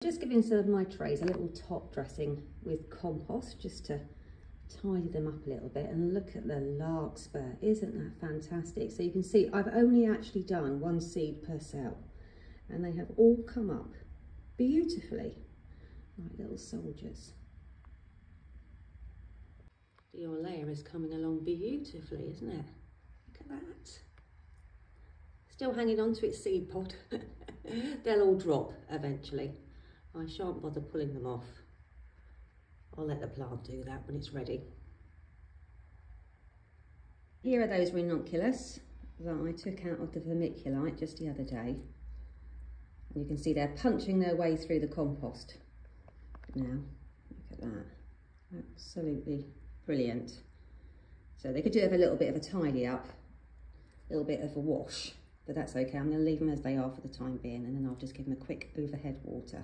Just giving some of my trays a little top dressing with compost just to tidy them up a little bit. And look at the larkspur, isn't that fantastic? So you can see I've only actually done 1 seed per cell and they have all come up beautifully like little soldiers. Your layer is coming along beautifully, isn't it? Look at that. Still hanging on to its seed pod. They'll all drop eventually. I shan't bother pulling them off. I'll let the plant do that when it's ready. Here are those ranunculus that I took out of the vermiculite just the other day. And you can see they're punching their way through the compost now. Look at that. Absolutely brilliant. So they could do with a little bit of a tidy up, a little bit of a wash, but that's okay. I'm going to leave them as they are for the time being, and then I'll just give them a quick overhead water.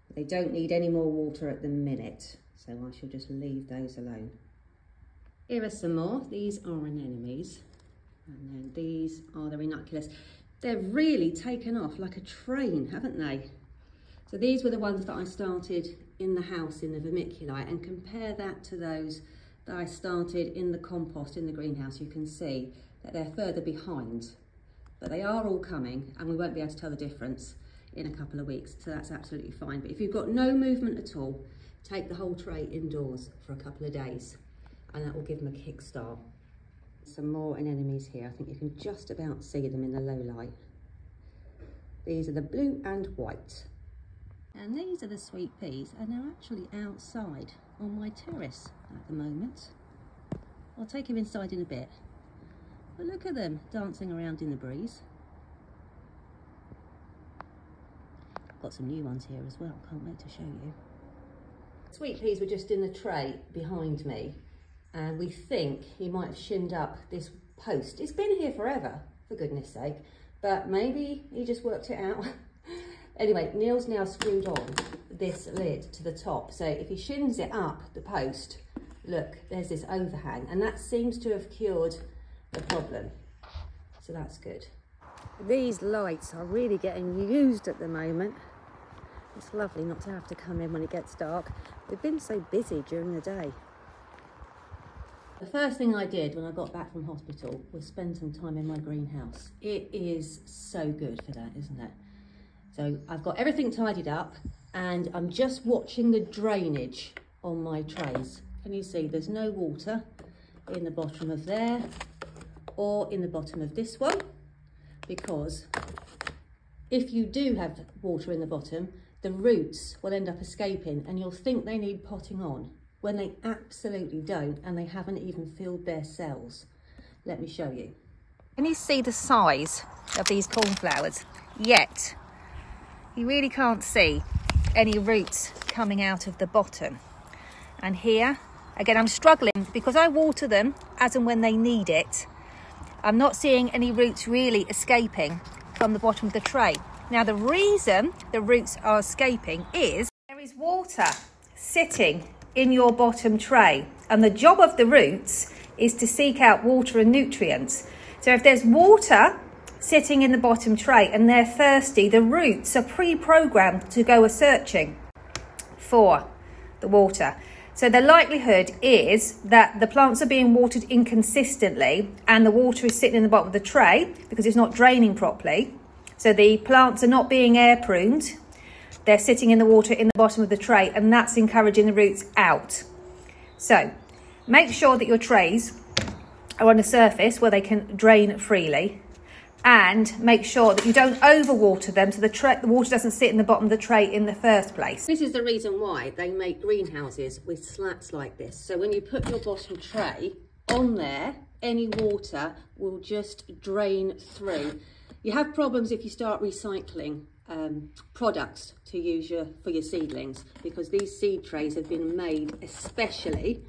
But they don't need any more water at the minute, so I shall just leave those alone. Here are some more. These are anemones, and then these are the ranunculus. They've really taken off like a train, haven't they? So these were the ones that I started in the house in the vermiculite, and compare that to those that I started in the compost in the greenhouse. You can see that they're further behind, but they are all coming, and we won't be able to tell the difference in a couple of weeks, so that's absolutely fine. But if you've got no movement at all, take the whole tray indoors for a couple of days, and that will give them a kick start. Some more anemones here. I think you can just about see them in the low light. These are the blue and white. And these are the sweet peas, and they're actually outside on my terrace at the moment. I'll take you inside in a bit. But look at them dancing around in the breeze. Got some new ones here as well, can't wait to show you. Sweet peas were just in the tray behind me, and we think he might have shinned up this post. It's been here forever, for goodness sake, but maybe he just worked it out. Anyway, Neil's now screwed on this lid to the top, so if he shins it up the post, look, there's this overhang, and that seems to have cured the problem, so that's good. These lights are really getting used at the moment. It's lovely not to have to come in when it gets dark. We've been so busy during the day. The first thing I did when I got back from hospital was spend some time in my greenhouse. It is so good for that, isn't it? So I've got everything tidied up, and I'm just watching the drainage on my trays. Can you see there's no water in the bottom of there or in the bottom of this one? Because if you do have water in the bottom, the roots will end up escaping, and you'll think they need potting on when they absolutely don't, and they haven't even filled their cells. Let me show you. Can you see the size of these cornflowers? Yet you really can't see any roots coming out of the bottom. And here, again, I'm struggling because I water them as and when they need it. I'm not seeing any roots really escaping from the bottom of the tray. Now, the reason the roots are escaping is there is water sitting in your bottom tray, and the job of the roots is to seek out water and nutrients. So if there's water sitting in the bottom tray and they're thirsty, the roots are pre-programmed to go a-searching for the water. So the likelihood is that the plants are being watered inconsistently, and the water is sitting in the bottom of the tray because it's not draining properly. So the plants are not being air pruned. They're sitting in the water in the bottom of the tray, and that's encouraging the roots out. So make sure that your trays are on a surface where they can drain freely, and make sure that you don't overwater them so the water doesn't sit in the bottom of the tray in the first place. This is the reason why they make greenhouses with slats like this. So when you put your bottom tray on there, any water will just drain through. You have problems if you start recycling products to use for your seedlings, because these seed trays have been made especially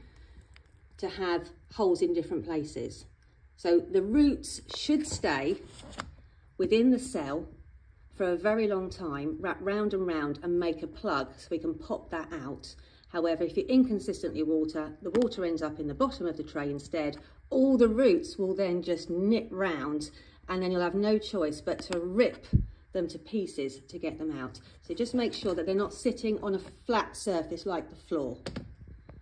to have holes in different places. So the roots should stay within the cell for a very long time, wrap round and round and make a plug so we can pop that out. However, if you inconsistently water, the water ends up in the bottom of the tray instead. All the roots will then just nip round, and then you'll have no choice but to rip them to pieces to get them out. So just make sure that they're not sitting on a flat surface like the floor.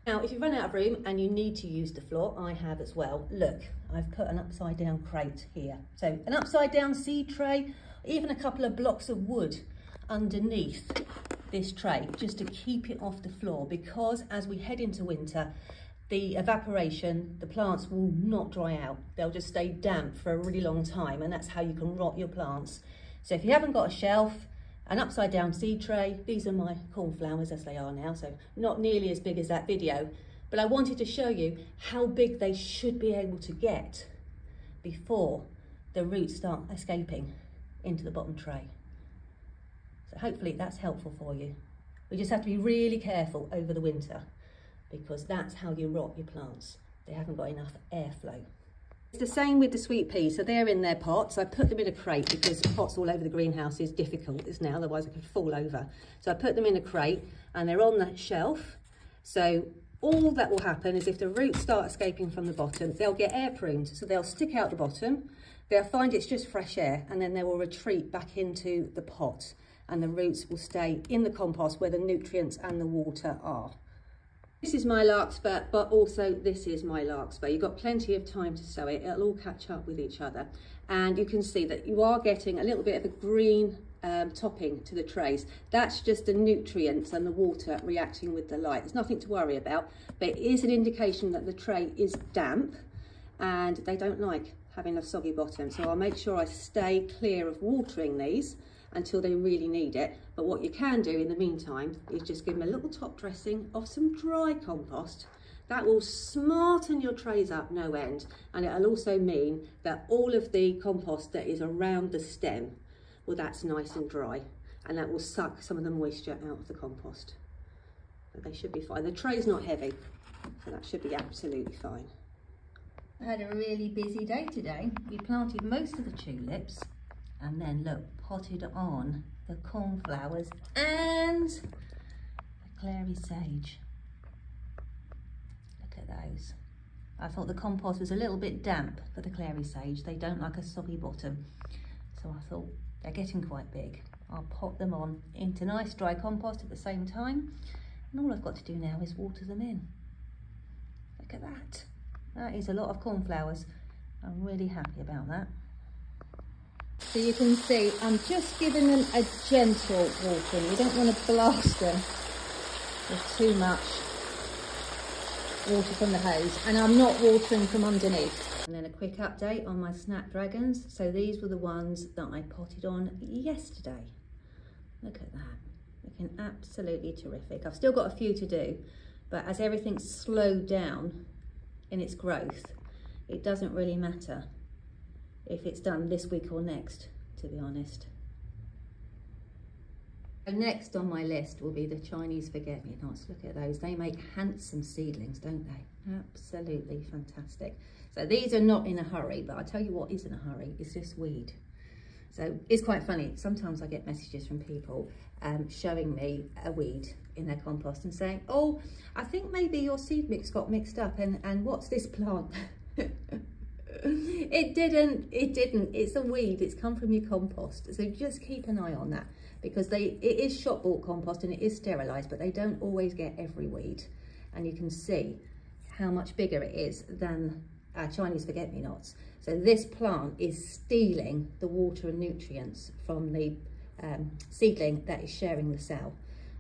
Now, if you run out of room and you need to use the floor, I have as well. Look, I've put an upside down crate here. So an upside down seed tray, even a couple of blocks of wood underneath this tray, just to keep it off the floor, because as we head into winter, the evaporation, the plants will not dry out. They'll just stay damp for a really long time, and that's how you can rot your plants. So if you haven't got a shelf, an upside down seed tray, these are my cornflowers as they are now, so not nearly as big as that video, but I wanted to show you how big they should be able to get before the roots start escaping into the bottom tray. So hopefully that's helpful for you. We just have to be really careful over the winter, because that's how you rot your plants. They haven't got enough airflow. It's the same with the sweet peas. So they're in their pots. I put them in a crate because pots all over the greenhouse is difficult, isn't it? Otherwise I could fall over. So I put them in a crate and they're on the shelf. So all that will happen is if the roots start escaping from the bottom, they'll get air pruned. So they'll stick out the bottom. They'll find it's just fresh air, and then they will retreat back into the pot, and the roots will stay in the compost where the nutrients and the water are. This is my larkspur, but also this is my larkspur. You've got plenty of time to sow it. It'll all catch up with each other. And you can see that you are getting a little bit of a green topping to the trays. That's just the nutrients and the water reacting with the light. There's nothing to worry about, but it is an indication that the tray is damp and they don't like having a soggy bottom. So I'll make sure I stay clear of watering these until they really need it. But what you can do in the meantime is just give them a little top dressing of some dry compost. That will smarten your trays up no end, and it'll also mean that all of the compost that is around the stem, well, that's nice and dry, and that will suck some of the moisture out of the compost. But they should be fine. The tray's not heavy, so that should be absolutely fine. I had a really busy day today. We planted most of the tulips, and then look, potted on the cornflowers and the clary sage. Look at those. I thought the compost was a little bit damp for the clary sage. They don't like a soggy bottom. So I thought they're getting quite big. I'll pot them on into nice dry compost at the same time. And all I've got to do now is water them in. Look at that. That is a lot of cornflowers. I'm really happy about that. So you can see I'm just giving them a gentle watering. You don't want to blast them with too much water from the hose, and I'm not watering from underneath. And then a quick update on my snapdragons. So these were the ones that I potted on yesterday. Look at that, looking absolutely terrific. I've still got a few to do, but as everything's slowed down in its growth, it doesn't really matter if it's done this week or next, to be honest. And next on my list will be the Chinese forget-me-nots. Look at those. They make handsome seedlings, don't they? Absolutely fantastic. So these are not in a hurry, but I'll tell you what is in a hurry is this weed. So it's quite funny. Sometimes I get messages from people showing me a weed in their compost and saying, oh, I think maybe your seed mix got mixed up, and what's this plant? It didn't, it's a weed, it's come from your compost. So just keep an eye on that, because it is shop bought compost and it is sterilised, but they don't always get every weed. And you can see how much bigger it is than Chinese forget-me-nots. So this plant is stealing the water and nutrients from the seedling that is sharing the cell.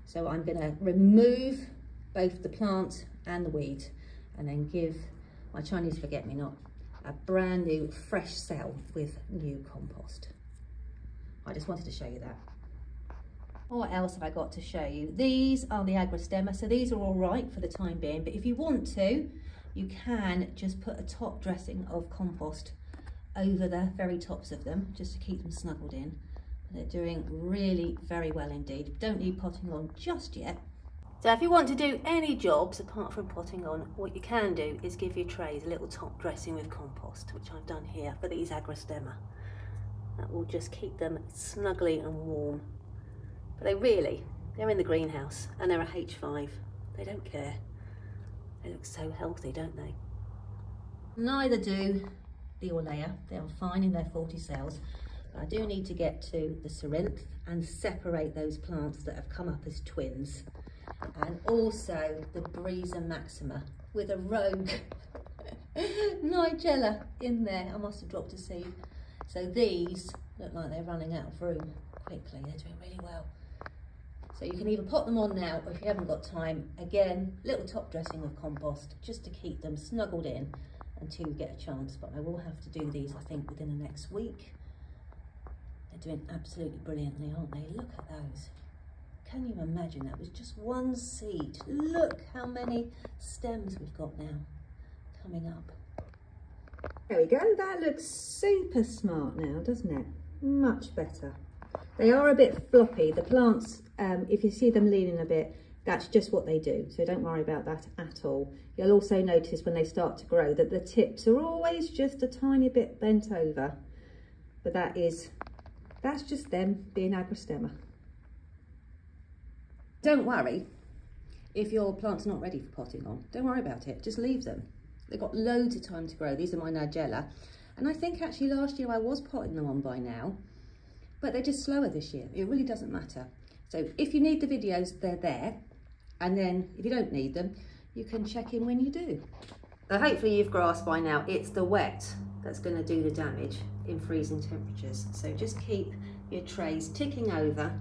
So I'm going to remove both the plant and the weed, and then give my Chinese forget-me-not a brand new fresh cell with new compost. I just wanted to show you that. What else have I got to show you? These are the agrostemma, so these are all right for the time being, but if you want to, you can just put a top dressing of compost over the very tops of them, just to keep them snuggled in. They're doing really very well indeed. Don't need potting on just yet. So if you want to do any jobs apart from potting on, what you can do is give your trays a little top dressing with compost, which I've done here for these agrostemma. That will just keep them snugly and warm. But they're in the greenhouse and they're a H5. They don't care. They look so healthy, don't they? Neither do the Orlea. They're fine in their 40 cells. I do need to get to the Cerinthe and separate those plants that have come up as twins. And also the Breeza Maxima with a rogue Nigella in there. I must have dropped a seed. So these look like they're running out of room quickly. They're doing really well. So you can either pot them on now, or if you haven't got time, again, little top dressing of compost just to keep them snuggled in until you get a chance. But I will have to do these, I think, within the next week. They're doing absolutely brilliantly, aren't they? Look at those. Can you imagine that was just one seed? Look how many stems we've got now coming up. There we go. That looks super smart now, doesn't it? Much better. They are a bit floppy. The plants, if you see them leaning a bit, that's just what they do. So don't worry about that at all. You'll also notice when they start to grow that the tips are always just a tiny bit bent over. But that's just them being agrostemma. Don't worry if your plant's not ready for potting on. Don't worry about it. Just leave them. They've got loads of time to grow. These are my Nigella. And I think actually last year I was potting them on by now. But they're just slower this year. It really doesn't matter. So if you need the videos, they're there. And then if you don't need them, you can check in when you do. So hopefully you've grasped by now, it's the wet that's going to do the damage in freezing temperatures. So just keep your trays ticking over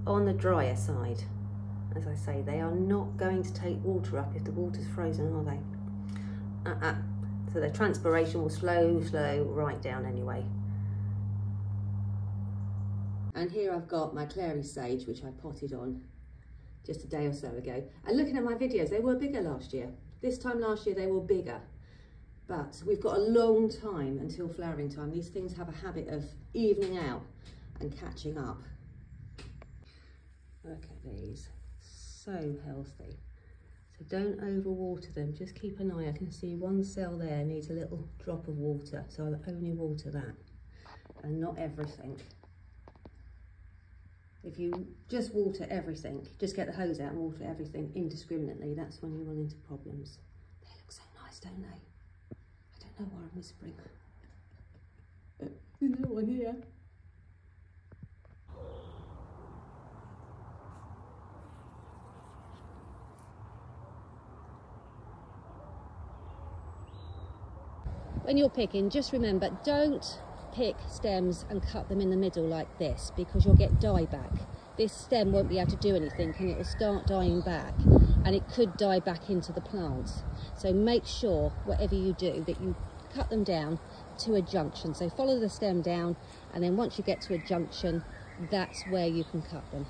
on the drier side. As I say, they are not going to take water up if the water's frozen, are they? So the transpiration will slow right down anyway. And here I've got my clary sage, which I potted on just a day or so ago. And looking at my videos, they were bigger last year. This time last year, they were bigger. But we've got a long time until flowering time. These things have a habit of evening out and catching up. Look at these, so healthy. So don't overwater them, just keep an eye. I can see one cell there needs a little drop of water, so I'll only water that and not everything. If you just water everything, just get the hose out and water everything indiscriminately, that's when you run into problems. They look so nice, don't they? I don't know why I'm whispering. There's no one here. When you're picking, just remember, don't pick stems and cut them in the middle like this, because you'll get dieback. This stem won't be able to do anything and it will start dying back, and it could die back into the plants. So make sure, whatever you do, that you cut them down to a junction. So follow the stem down, and then once you get to a junction, that's where you can cut them.